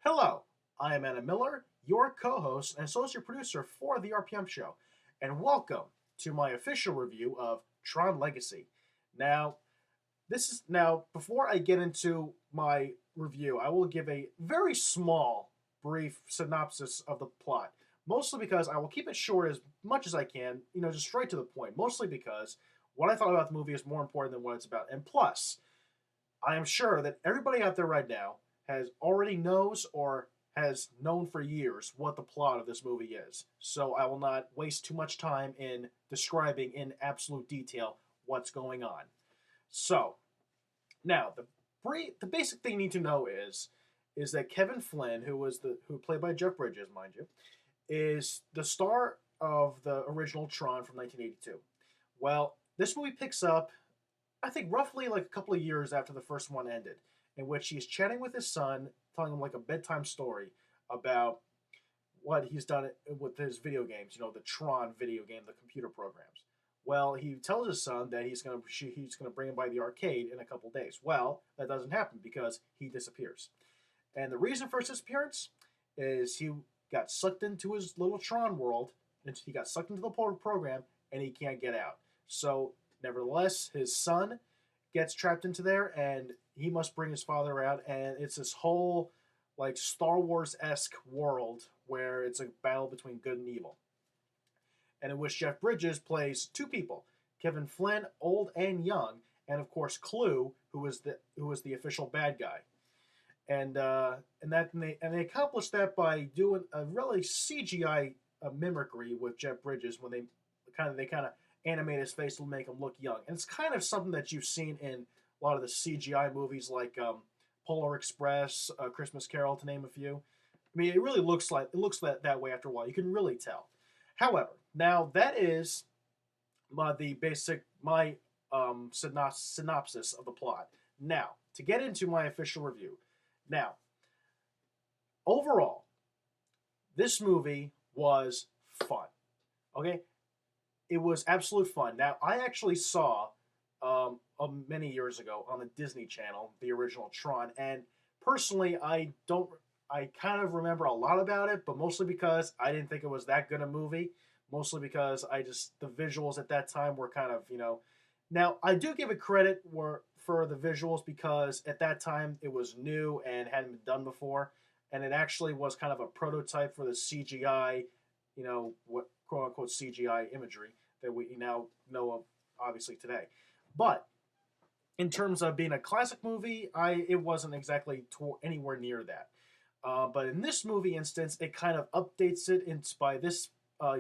Hello, I am Anna Miller, your co host and associate producer for the RPM Show, and welcome to my official review of Tron Legacy. Now, before I get into my review, I will give a very small, brief synopsis of the plot. Mostly because I will keep it short as much as I can, just straight to the point. Mostly because what I thought about the movie is more important than what it's about. And plus, I am sure that everybody out there right now has already knows or has known for years what the plot of this movie is. So I will not waste too much time in describing in absolute detail what's going on. So now the basic thing you need to know is that Kevin Flynn, who played by Jeff Bridges, mind you, is the star of the original Tron from 1982. Well, this movie picks up I think roughly like a couple of years after the first one ended, in which he's chatting with his son, telling him like a bedtime story about what he's done with his video games. The Tron video game, the computer programs. Well, he tells his son that he's gonna bring him by the arcade in a couple of days. Well, that doesn't happen because he disappears, and the reason for his disappearance is he got sucked into his little Tron world, and he got sucked into the program, and he can't get out. So nevertheless, his son gets trapped into there, and he must bring his father out. And it's this whole like Star Wars esque world where it's a battle between good and evil, and in which Jeff Bridges plays two people: Kevin Flynn, old and young, and of course Clue, who was the official bad guy. And they accomplished that by doing a really CGI mimicry with Jeff Bridges when they kind of animate his face to make him look young. And it's kind of something that you've seen in a lot of the CGI movies like Polar Express, Christmas Carol, to name a few. I mean, it really looks that way after a while. You can really tell. However, now that is the basic my synopsis of the plot. Now, to get into my official review. Now, overall, this movie was fun. Okay, it was absolute fun. Now, I actually saw many years ago on the Disney Channel the original Tron, and personally, I kind of remember a lot about it, but mostly because I didn't think it was that good a movie. Mostly because the visuals at that time were kind of Now I do give it credit for the visuals because at that time it was new and hadn't been done before, and it actually was kind of a prototype for the CGI, what quote unquote CGI imagery that we now know of, obviously today. But in terms of being a classic movie, it wasn't exactly anywhere near that. But in this movie instance, it kind of updates it by this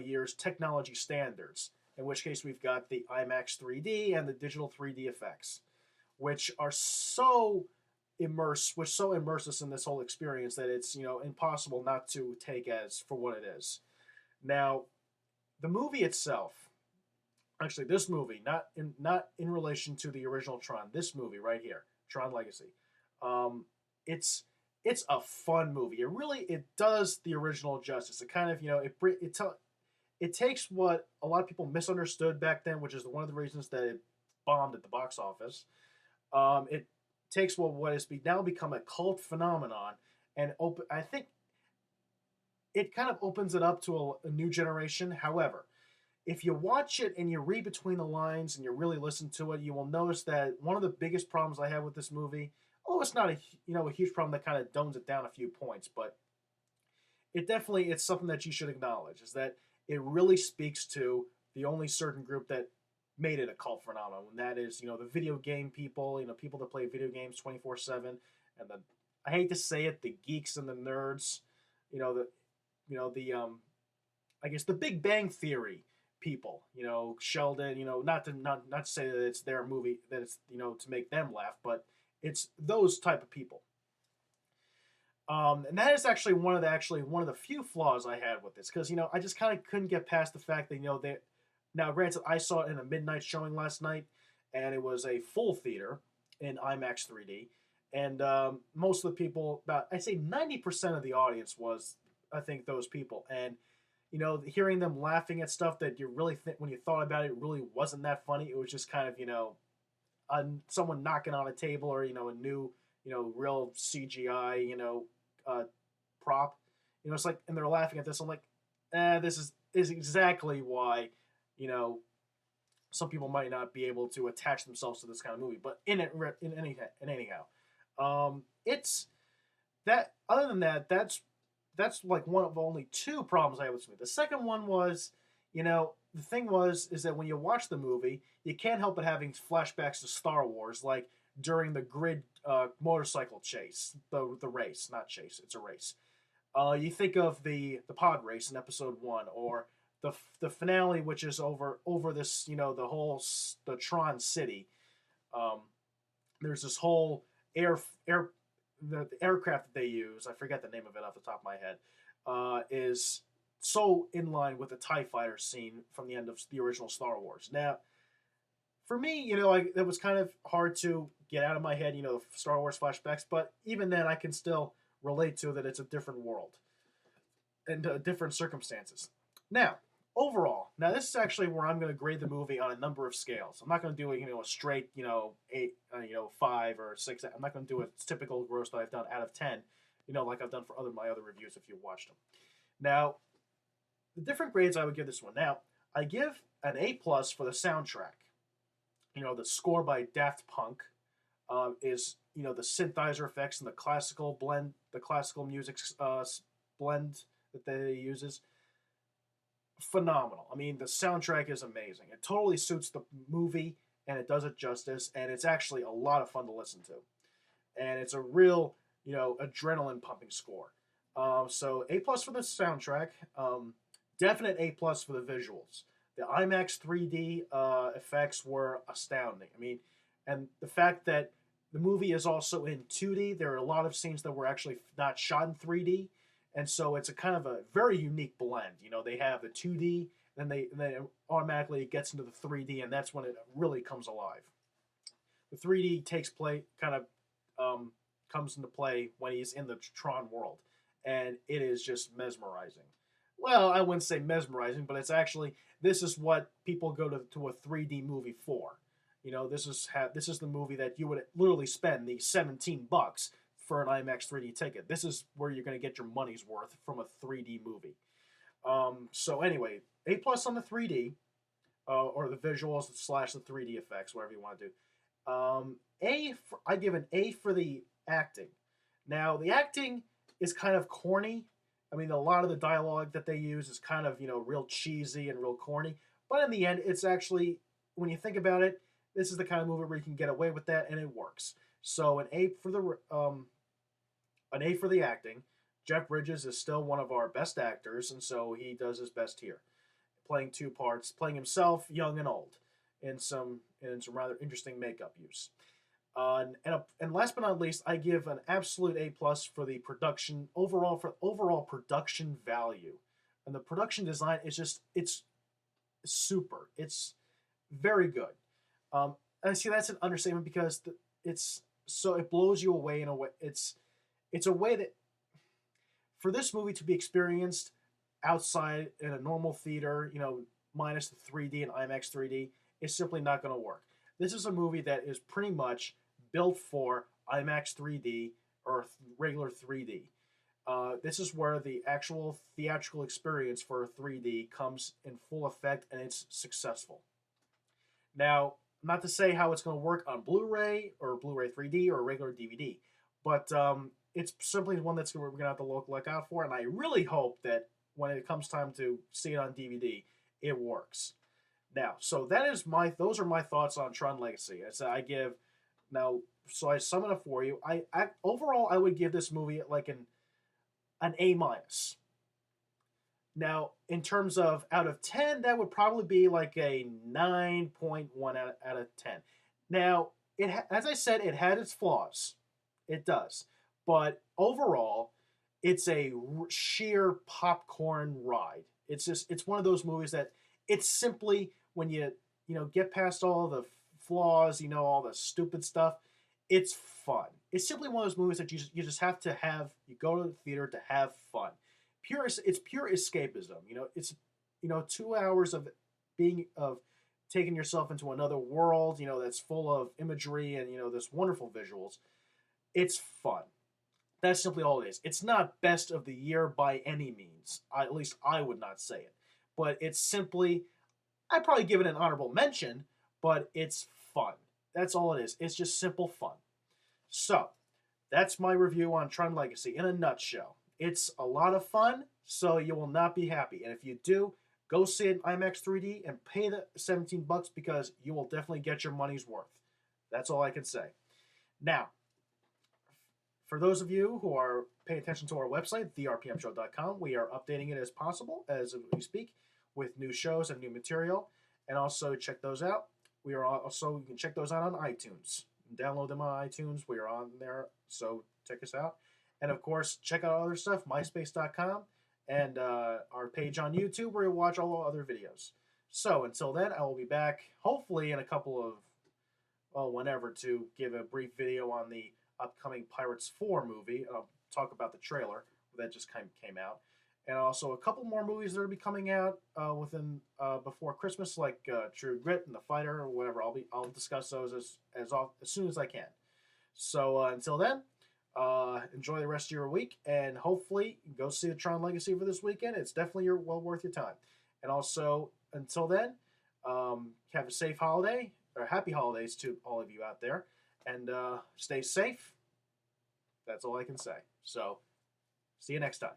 year's technology standards. In which case, we've got the IMAX 3D and the digital 3D effects, which so immerse us in this whole experience that it's impossible not to take as for what it is. Now, the movie itself, actually, this movie, not in relation to the original Tron, this movie right here, Tron Legacy, it's it's a fun movie. It does the original justice. It kind of it takes what a lot of people misunderstood back then, which is one of the reasons that it bombed at the box office. It takes what has now become a cult phenomenon, and I think it kind of opens it up to a new generation. However, if you watch it and you read between the lines and you really listen to it, you will notice that one of the biggest problems I have with this movie, although it's not a huge problem that kind of dones it down a few points, but it's something that you should acknowledge, is that it really speaks to the only certain group that made it a cult phenomenon, and that is the video game people, people that play video games 24/7, and I hate to say it, the geeks and the nerds, the the I guess the Big Bang Theory people, Sheldon, not to say that it's their movie, that it's to make them laugh, but it's those type of people. And that is actually one of the few flaws I had with this, because I just kind of couldn't get past the fact that that now, granted, I saw it in a midnight showing last night, and it was a full theater in IMAX 3D, and most of the people, about I'd say 90% of the audience was, I think, those people, and hearing them laughing at stuff that you really think when you thought about it, it really wasn't that funny. It was just kind of someone knocking on a table, or a new real CGI uh, prop. It's like, and they're laughing at this. I'm like, this is exactly why, you know, some people might not be able to attach themselves to this kind of movie. But anyhow, it's that. Other than that, that's like one of only two problems I have with this movie. The second one was, the thing is that when you watch the movie, you can't help but having flashbacks to Star Wars, like during the grid motorcycle chase, the race, not chase, it's a race. You think of the pod race in episode one, or the finale, which is over this, the Tron city. Um, there's this whole air the aircraft that they use. I forget the name of it off the top of my head. Is so in line with the Tie Fighter scene from the end of the original Star Wars. Now, for me, it was kind of hard to get out of my head, the Star Wars flashbacks. But even then, I can still relate to that. It's a different world and different circumstances. Now, overall, this is actually where I'm going to grade the movie on a number of scales. I'm not going to do a straight, 8, 5 or 6. I'm not going to do a typical gross that I've done out of 10, like I've done for my other reviews if you've watched them. Now, the different grades I would give this one. Now, I give an A+ for the soundtrack. The score by Daft Punk is, the synthesizer effects and the classical music blend that they uses. Phenomenal. I mean, the soundtrack is amazing. It totally suits the movie, and it does it justice, and it's actually a lot of fun to listen to. And it's a real, adrenaline pumping score. So A+ for the soundtrack. Definite A+ for the visuals. The IMAX 3D effects were astounding. I mean, and the fact that the movie is also in 2D, there are a lot of scenes that were actually not shot in 3D. And so it's a kind of a very unique blend. They have the 2D, then they automatically gets into the 3D, and that's when it really comes alive. The 3D comes into play when he's in the Tron world, and it is just mesmerizing. Well, I wouldn't say mesmerizing, but it's actually, this is what people go to a 3D movie for. This is the movie that you would literally spend the $17 for an IMAX 3D ticket. This is where you're going to get your money's worth from a 3D movie. So anyway, A+ on the 3D, or the visuals / the 3D effects, whatever you want to do. I give an A for the acting. Now, the acting is kind of corny. I mean, a lot of the dialogue that they use is kind of, real cheesy and real corny. But in the end, it's actually, when you think about it, this is the kind of movie where you can get away with that, and it works. So an A for the acting. Jeff Bridges is still one of our best actors, and so he does his best here, playing two parts, playing himself, young and old, in some rather interesting makeup use. And last but not least, I give an absolute A+ for the production overall production value, and the production design is it's super. It's very good. And see, that's an understatement because it blows you away in a way. It's a way that for this movie to be experienced outside in a normal theater, minus the 3D and IMAX 3D, is simply not going to work. This is a movie that is pretty much built for IMAX 3D or regular 3D. This is where the actual theatrical experience for 3D comes in full effect, and it's successful. Now, not to say how it's going to work on Blu-ray or Blu-ray 3D or regular DVD, but it's simply one we're going to have to look out for, and I really hope that when it comes time to see it on DVD, it works. Now, so those are my thoughts on Tron Legacy. So I sum it up for you. Overall, I would give this movie like an A-. Now, in terms of out of 10, that would probably be like a 9.1 out of 10. Now, as I said, it had its flaws. It does. But overall, it's a sheer popcorn ride. It's one of those movies that it's simply, when you get past all the flaws, all the stupid stuff, it's fun. It's simply one of those movies that you just have to you go to the theater to have fun. It's pure escapism. It's 2 hours of taking yourself into another world, that's full of imagery and this wonderful visuals. It's fun. That's simply all it is. It's not best of the year by any means. At least I would not say it. But it's simply, I'd probably give it an honorable mention, but it's fun. That's all it is. It's just simple fun. So, that's my review on Tron Legacy in a nutshell. It's a lot of fun, so you will not be happy. And if you do, go see it in IMAX 3D and pay the $17 because you will definitely get your money's worth. That's all I can say. Now, for those of you who are paying attention to our website, therpmshow.com, we are updating it as possible as we speak with new shows and new material. And also check those out. We are also, you can check those out on iTunes. Download them on iTunes. We are on there, so check us out. And of course, check out other stuff, myspace.com, and our page on YouTube where you watch all our other videos. So until then, I will be back hopefully in a couple of, well, whenever, to give a brief video on the upcoming Pirates 4 movie. I'll talk about the trailer that just came out. And also a couple more movies that will be coming out within before Christmas, like True Grit and The Fighter or whatever. I'll discuss those as soon as I can. So until then, enjoy the rest of your week, and hopefully go see the Tron Legacy for this weekend. It's definitely well worth your time. And also until then, have a safe holiday or happy holidays to all of you out there, and stay safe. That's all I can say. So see you next time.